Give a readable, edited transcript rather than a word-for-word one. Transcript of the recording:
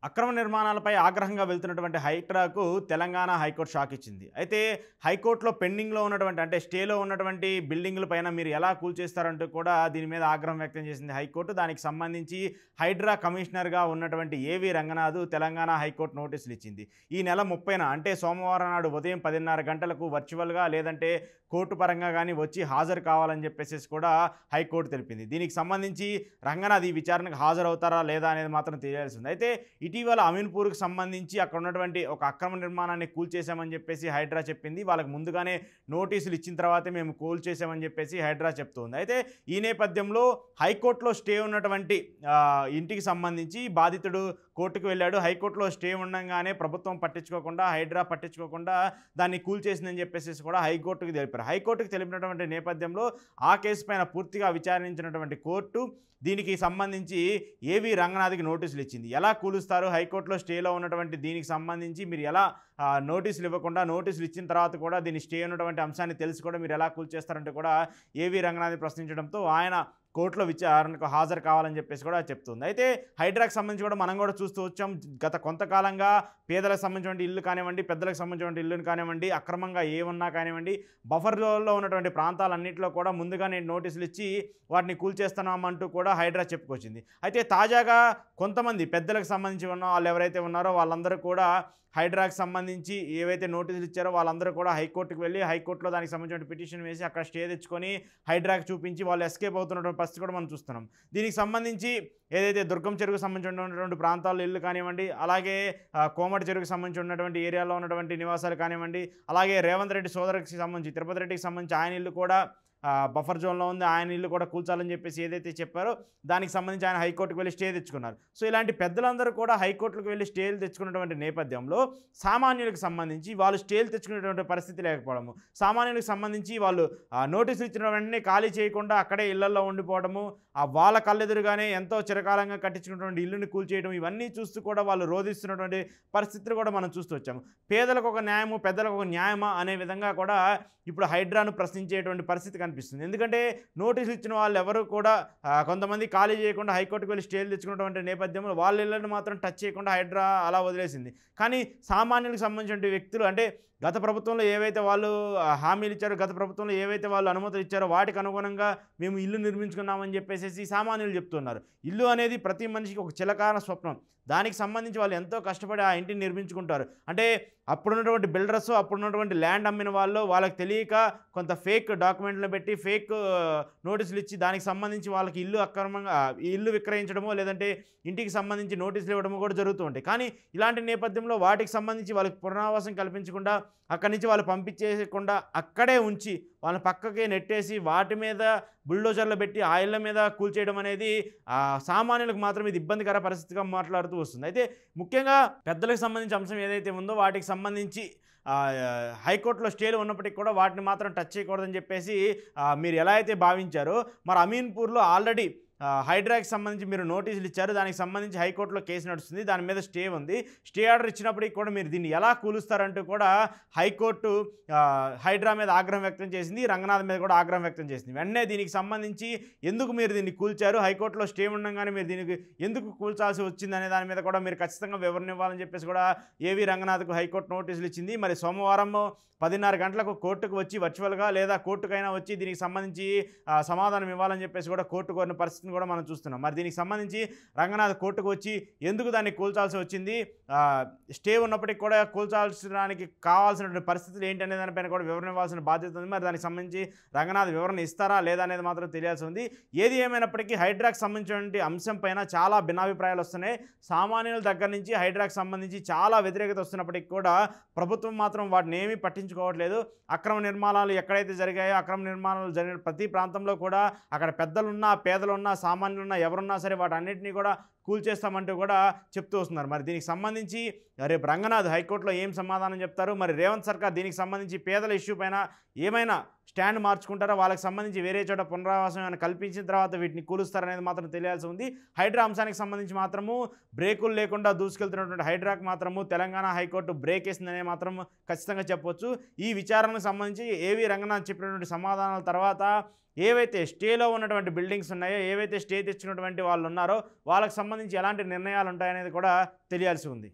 అక్రమ నిర్మాణాలపై ఆగ్రహంగా వెళ్తున్నటువంటి హైడ్రాకు తెలంగాణ హైకోర్టు షాక్ ఇచ్చింది. అయితే హైకోర్టులో పెండింగ్‌లో ఉన్నటువంటి అంటే స్టేలో ఉన్నటువంటి బిల్డింగుల పైన మీరు ఎలా కూల్చేస్తారంటూ కూడా దీని మీద ఆగ్రహం వ్యక్తం చేసింది హైకోర్టు. దానికి సంబంధించి హైడ్రా కమిషనర్‌గా ఉన్నటువంటి ఏవి రంగనాథ్ తెలంగాణ హైకోర్టు నోటీసులు ఇచ్చింది. ఈ నెల 30న అంటే సోమవారం నాడు ఉదయం 10:30 గంటలకు వర్చువల్‌గా లేదంటే కోర్టు పరంగా గాని వచ్చి హాజరు కావాలని చెప్పేసేసి కూడా హైకోర్టు తెలిపింది. దీనికి సంబంధించి రంగనాథ్ ఈ విచారణకు హాజరవుతారా లేదా అనేది మాత్రం తెలియాల్సి ఉంది. అయితే ఇటీవల అమీన్పూర్కి సంబంధించి అక్కడ ఉన్నటువంటి ఒక అక్రమ నిర్మాణాన్ని కూల్చేశామని చెప్పేసి హైడ్రా చెప్పింది. వాళ్ళకి ముందుగానే నోటీసులు ఇచ్చిన తర్వాతే మేము కూల్చేశామని చెప్పేసి హైడ్రా చెప్తుంది. అయితే ఈ నేపథ్యంలో హైకోర్టులో స్టే ఉన్నటువంటి ఇంటికి సంబంధించి బాధితుడు కోర్టుకు వెళ్ళాడు. హైకోర్టులో స్టే ఉండంగానే ప్రభుత్వం పట్టించుకోకుండా హైడ్రా పట్టించుకోకుండా దాన్ని కూల్చేసిందని చెప్పేసి కూడా హైకోర్టుకు తెలిపారు. హైకోర్టుకు తెలిపినటువంటి నేపథ్యంలో ఆ కేసు పైన పూర్తిగా విచారించినటువంటి కోర్టు దీనికి సంబంధించి ఏవి రంగనాథ్కి నోటీసులు ఇచ్చింది. ఎలా కూలుస్తారు, హైకోర్టులో స్టేలో ఉన్నటువంటి దీనికి సంబంధించి మీరు ఎలా నోటీసులు ఇవ్వకుండా నోటీసులు ఇచ్చిన తర్వాత కూడా దీన్ని స్టే ఉన్నటువంటి అంశాన్ని తెలిసి కూడా మీరు ఎలా కూల్చేస్తారంటే కూడా ఏవి రంగనాథ్ ప్రశ్నించడంతో ఆయన కోర్టులో విచారణకు హాజరు కావాలని చెప్పేసి కూడా చెప్తుంది. అయితే హైడ్రాకి సంబంధించి కూడా మనం కూడా చూస్తూ వచ్చాం. గత కొంతకాలంగా పేదలకు సంబంధించిన ఇల్లు కానివ్వండి, పెద్దలకు సంబంధించిన ఇల్లును కానివ్వండి, అక్రమంగా ఏమన్నా కానివ్వండి, బఫర్ జోన్లో ఉన్నటువంటి ప్రాంతాలన్నింటిలో కూడా ముందుగానే నోటీసులు ఇచ్చి వాటిని కూల్చేస్తున్నామంటూ కూడా హైడ్రా చెప్పుకొచ్చింది. అయితే తాజాగా కొంతమంది పెద్దలకు సంబంధించి ఉన్న వాళ్ళు ఎవరైతే ఉన్నారో వాళ్ళందరూ కూడా హైడ్రాకి సంబంధించి ఏవైతే నోటీసులు ఇచ్చారో వాళ్ళందరూ కూడా హైకోర్టుకు వెళ్ళి హైకోర్టులో దానికి సంబంధించిన పిటిషన్ వేసి అక్కడ స్టే తెచ్చుకొని హైడ్రాకి చూపించి వాళ్ళు ఎస్కేప్ అవుతున్నటువంటి పరిస్థితి కూడా మనం చూస్తున్నాం. దీనికి సంబంధించి ఏదైతే దుర్గం చెరువుకు సంబంధించినటువంటి ప్రాంతాల్లో ఇల్లు కానివ్వండి, అలాగే కోమటి చెరువుకు సంబంధించి ఉన్నటువంటి ఏరియాలో ఉన్నటువంటి నివాసాలు కానివ్వండి, అలాగే రేవంత్ రెడ్డి సోదరుకి సంబంధించి తిరుపతి రెడ్డికి సంబంధించి ఆయన ఇల్లు కూడా బఫర్ జోన్లో ఉంది. ఆయన ఇల్లు కూడా కూల్చాలని చెప్పేసి ఏదైతే చెప్పారో దానికి సంబంధించి ఆయన హైకోర్టుకు వెళ్ళి స్టే తెచ్చుకున్నారు. సో ఇలాంటి పెద్దలందరూ కూడా హైకోర్టుకు వెళ్ళి స్టేలు తెచ్చుకున్నటువంటి నేపథ్యంలో సామాన్యులకు సంబంధించి వాళ్ళు స్టేలు తెచ్చుకునేటువంటి పరిస్థితి లేకపోవడము, సామాన్యులకు సంబంధించి వాళ్ళు నోటీసులు ఇచ్చిన వెంటనే ఖాళీ చేయకుండా అక్కడే ఇళ్లల్లో ఉండిపోవడము, వాళ్ళ కళ్ళెదురుగానే ఎంతో చిరకాలంగా కట్టించుకున్నటువంటి ఇల్లుని కూల్చేయడం, ఇవన్నీ చూస్తూ కూడా వాళ్ళు రోధిస్తున్నటువంటి పరిస్థితులు కూడా మనం చూస్తూ వచ్చాము. పేదలకు ఒక న్యాయము, పెద్దలకు ఒక న్యాయమా అనే విధంగా కూడా ఇప్పుడు హైడ్రాను ప్రశ్నించేటువంటి పరిస్థితి కనిపిస్తుంది. ఎందుకంటే నోటీసులు ఇచ్చిన వాళ్ళు ఎవరు కూడా కొంతమంది ఖాళీ చేయకుండా హైకోర్టుకు వెళ్ళి స్టేలు తెచ్చుకున్నటువంటి నేపథ్యంలో వాళ్ళ ఇళ్ళని మాత్రం టచ్ చేయకుండా హైడ్రా అలా వదిలేసింది. కానీ సామాన్యులకు సంబంధించిన వ్యక్తులు అంటే గత ప్రభుత్వంలో ఏవైతే వాళ్ళు హామీలు ఇచ్చారో, గత ప్రభుత్వంలో ఏవైతే వాళ్ళు అనుమతులు ఇచ్చారో వాటికి అనుగుణంగా మేము ఇల్లు నిర్మించుకున్నామని చెప్పేసి సామాన్యులు చెప్తున్నారు. ఇల్లు అనేది ప్రతి మనిషికి ఒక చిలకాన స్వప్నం. దానికి సంబంధించి వాళ్ళు ఎంతో కష్టపడి ఆ ఇంటిని నిర్మించుకుంటారు. అంటే అప్పుడున్నటువంటి బిల్డర్స్, అప్పుడున్నటువంటి ల్యాండ్ అమ్మిన వాళ్ళు వాళ్ళకి తెలియక కొంత ఫేక్ డాక్యుమెంట్లు పెట్టి ఫేక్ నోటీసులు ఇచ్చి దానికి సంబంధించి వాళ్ళకి ఇల్లు అక్రమంగా ఇల్లు విక్రయించడమో లేదంటే ఇంటికి సంబంధించి నోటీసులు ఇవ్వడమో కూడా జరుగుతూ ఉంటాయి. కానీ ఇలాంటి నేపథ్యంలో వాటికి సంబంధించి వాళ్ళకి పునరావాసం కల్పించకుండా అక్కడి నుంచి వాళ్ళు పంపించేయకుండా అక్కడే ఉంచి వాళ్ళని పక్కకే నెట్టేసి వాటి మీద బుల్డోజర్లు పెట్టి ఆ ఇళ్ళ మీద కూల్చేయడం అనేది సామాన్యులకు మాత్రం ఇది ఇబ్బందికర పరిస్థితిగా మాట్లాడుతూ వస్తుంది. అయితే ముఖ్యంగా పెద్దలకు సంబంధించిన అంశం ఏదైతే ఉందో వాటికి సంబంధించి హైకోర్టులో స్టేలు ఉన్నప్పటికీ కూడా వాటిని మాత్రం టచ్ చేయకూడదని చెప్పేసి మీరు ఎలా అయితే భావించారో, మరి అమీన్పూర్లో ఆల్రెడీ హైడ్రాకి సంబంధించి మీరు నోటీసులు ఇచ్చారు. దానికి సంబంధించి హైకోర్టులో కేసు నడుస్తుంది. దాని మీద స్టే ఉంది. స్టే ఆర్డర్ ఇచ్చినప్పటికీ కూడా మీరు దీన్ని ఎలా కూలుస్తారంటూ కూడా హైకోర్టు హైడ్రా మీద ఆగ్రహం వ్యక్తం చేసింది. రంగనాథ్ మీద కూడా ఆగ్రహం వ్యక్తం చేసింది. వెంటనే దీనికి సంబంధించి ఎందుకు మీరు దీన్ని కూల్చారు, హైకోర్టులో స్టే ఉండగానే మీరు దీనికి ఎందుకు కూల్చాల్సి వచ్చింది అనే దాని మీద కూడా మీరు ఖచ్చితంగా వివరణ ఇవ్వాలని చెప్పేసి కూడా ఏవి రంగనాథ్కు హైకోర్టు నోటీసులు ఇచ్చింది. మరి సోమవారం 10:30 గంటలకు కోర్టుకు వచ్చి వర్చువల్గా లేదా కోర్టుకైనా వచ్చి దీనికి సంబంధించి సమాధానం ఇవ్వాలని చెప్పేసి కూడా కోర్టు కోరిన పరిస్థితిని కూడా మనం చూస్తున్నాం. మరి దీనికి సంబంధించి రంగనాథ్ కోర్టుకు వచ్చి ఎందుకు దాన్ని కూల్చాల్సి వచ్చింది, స్టే ఉన్నప్పటికీ కూడా కూల్చాల్సడానికి కావాల్సినటువంటి పరిస్థితులు ఏంటి అనే దానిపైన కూడా వివరణ ఇవ్వాల్సిన బాధ్యత ఉంది. మరి దానికి సంబంధించి రంగనాథ్ వివరణ ఇస్తారా లేదా అనేది మాత్రం తెలియాల్సి ఉంది. ఏది ఏమైనప్పటికీ హైడ్రాకి సంబంధించినటువంటి అంశం పైన చాలా భిన్నాభిప్రాయాలు వస్తున్నాయి. సామాన్యుల దగ్గర నుంచి హైడ్రాకి సంబంధించి చాలా వ్యతిరేకత వస్తున్నప్పటికీ కూడా ప్రభుత్వం మాత్రం వాటిని ఏమీ పట్టించుకోవట్లేదు. అక్రమ నిర్మాణాలు ఎక్కడైతే జరిగాయో అక్రమ నిర్మాణాలు జరిగిన ప్రతి ప్రాంతంలో కూడా అక్కడ పెద్దలున్నా, పేదలున్నా, సామాన్యులున్నా ఎవరున్నా సరే వాటన్నిటినీ కూడా కూల్చేస్తామంటూ కూడా చెప్తూ వస్తున్నారు. మరి దీనికి సంబంధించి రేపు రంగనాథ్ హైకోర్టులో ఏం సమాధానం చెప్తారు, మరి రేవంత్ సర్కార్ దీనికి సంబంధించి పేదల ఇష్యూ పైన ఏమైనా స్టాండ్ మార్చుకుంటారో, వాళ్ళకి సంబంధించి వేరే చోట పునరావాసం ఏమైనా కల్పించిన తర్వాత వీటిని కూలుస్తారనేది మాత్రం తెలియాల్సి ఉంది. హైడ్రా అంశానికి సంబంధించి మాత్రము బ్రేకులు లేకుండా దూసుకెళ్తున్నటువంటి హైడ్రాకు మాత్రము తెలంగాణ హైకోర్టు బ్రేక్ వేసిందనే మాత్రం ఖచ్చితంగా చెప్పొచ్చు. ఈ విచారణకు సంబంధించి ఏవి రంగనాథ్ చెప్పినటువంటి సమాధానాల తర్వాత ఏవైతే స్టేలో ఉన్నటువంటి బిల్డింగ్స్ ఉన్నాయో, ఏవైతే స్టే తెచ్చుకున్నటువంటి వాళ్ళు ఉన్నారో వాళ్ళకి సంబంధించి సంబంధించి ఎలాంటి నిర్ణయాలు ఉంటాయనేది కూడా తెలియాల్సి ఉంది.